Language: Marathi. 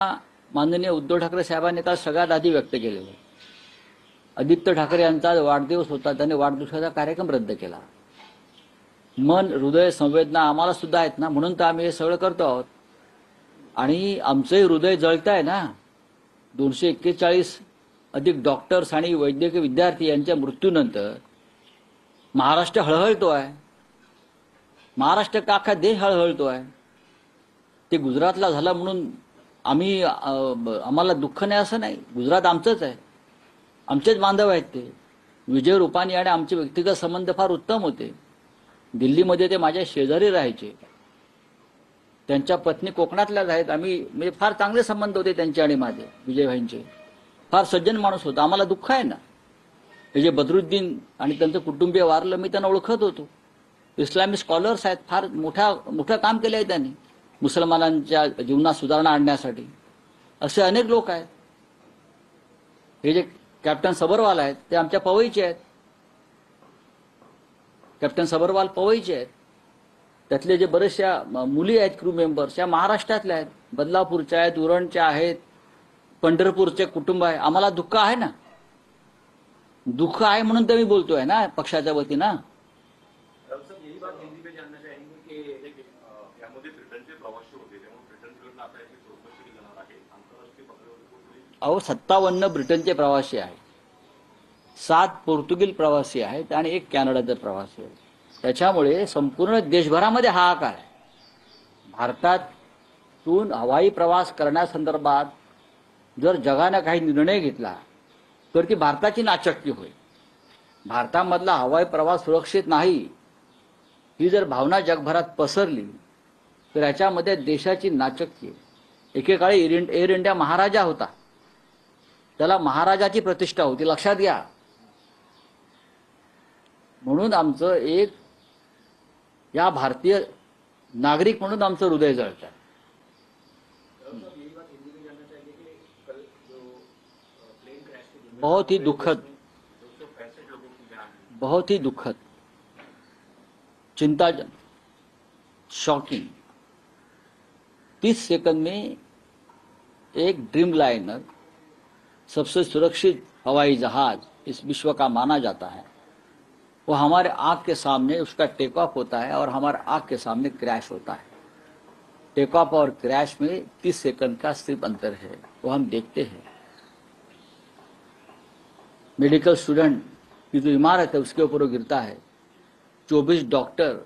माननीय उद्धव ठाकरे साहेबांनी काल सगळ्यात आधी व्यक्त केलेलं. आदित्य ठाकरे यांचा वाढदिवस होता, त्याने वाढदिवसाचा कार्यक्रम रद्द केला. मन, हृदय, संवेदना आम्हाला सुद्धा आहेत ना, म्हणून तर आम्ही हे सगळं करतो आहोत. आणि आमचंही हृदय जळत आहे ना. 241 अधिक डॉक्टर्स आणि वैद्यकीय विद्यार्थी यांच्या मृत्यूनंतर महाराष्ट्र हळहळतो आहे. महाराष्ट्र का अख्खा देश हळहळतो आहे. ते गुजरातला झालं म्हणून आम्हाला दुःख नाही असं नाही. गुजरात आमचंच आहे, आमचेच बांधव आहेत ते. विजय रुपानी आणि आमचे व्यक्तिगत संबंध फार उत्तम होते. दिल्लीमध्ये ते माझ्या शेजारी राहायचे. त्यांच्या पत्नी कोकणातल्याच आहेत. आम्ही म्हणजे फार चांगले संबंध होते त्यांचे आणि माझे. विजयभाईंचे फार सज्जन माणूस होता. आम्हाला दुःख आहे ना. हे जे बदरुद्दीन आणि त्यांचं कुटुंबीय वारलं, मी त्यांना ओळखत होतो. इस्लामिक स्कॉलर्स आहेत, फार मोठं काम केलं आहे त्यांनी मुसलमानांच्या जीवनात सुधारणा आणण्यासाठी. असे अनेक लोक आहेत. हे जे कॅप्टन सबरवाल आहेत ते आमच्या पवईचे आहेत. कॅप्टन सबरवाल पवईचे आहेत. त्यातले जे बरेचशा मुली आहेत क्रू मेंबर्स, या महाराष्ट्रातल्या आहेत, बदलापूरच्या आहेत, उरणच्या आहेत, पंढरपूरचे कुटुंब आहे. आम्हाला दुःख आहे ना. दुःख आहे म्हणून तर मी बोलतोय ना पक्षाच्या वतीनं. अहो 57 ब्रिटनचे प्रवासी आहेत, 7 पोर्तुगीज प्रवासी आहेत आणि 1 कॅनडाचा प्रवासी आहे. त्याच्यामुळे संपूर्ण देशभरामध्ये हाहाकार आहे. भारतातून हवाई प्रवास करण्यासंदर्भात जर जगाने काही निर्णय घेतला तर ती भारताची नाचक्की होईल. भारतामधला हवाई प्रवास सुरक्षित नाही ही जर भावना जगभरात पसरली तर याच्यामध्ये देशाची नाचक्की. एकेकाळी एअर इंडिया महाराजा होता, त्याला महाराजाची प्रतिष्ठा होती, लक्षात घ्या. म्हणून आमचं एक या भारतीय नागरिक म्हणून आमचं हृदय जळतं. बहुत ही दुखद, चिंताजनक, शॉकिंग. 30 सेकंड में एक ड्रीम लाइनर, सबसे सुरक्षित हवाई जहाज इस विश्व का माना जाता है, वो हमारे आंख के सामने उसका टेक ऑफ होता है और हमारे आंख के सामने क्रैश होता है. टेक ऑफ और क्रैश में 30 सेकंड का सिर्फ अंतर है, वो हम देखते हैं. मेडिकल स्टूडेंट की जो इमारत है उसके ऊपर वो गिरता है. 24 डॉक्टर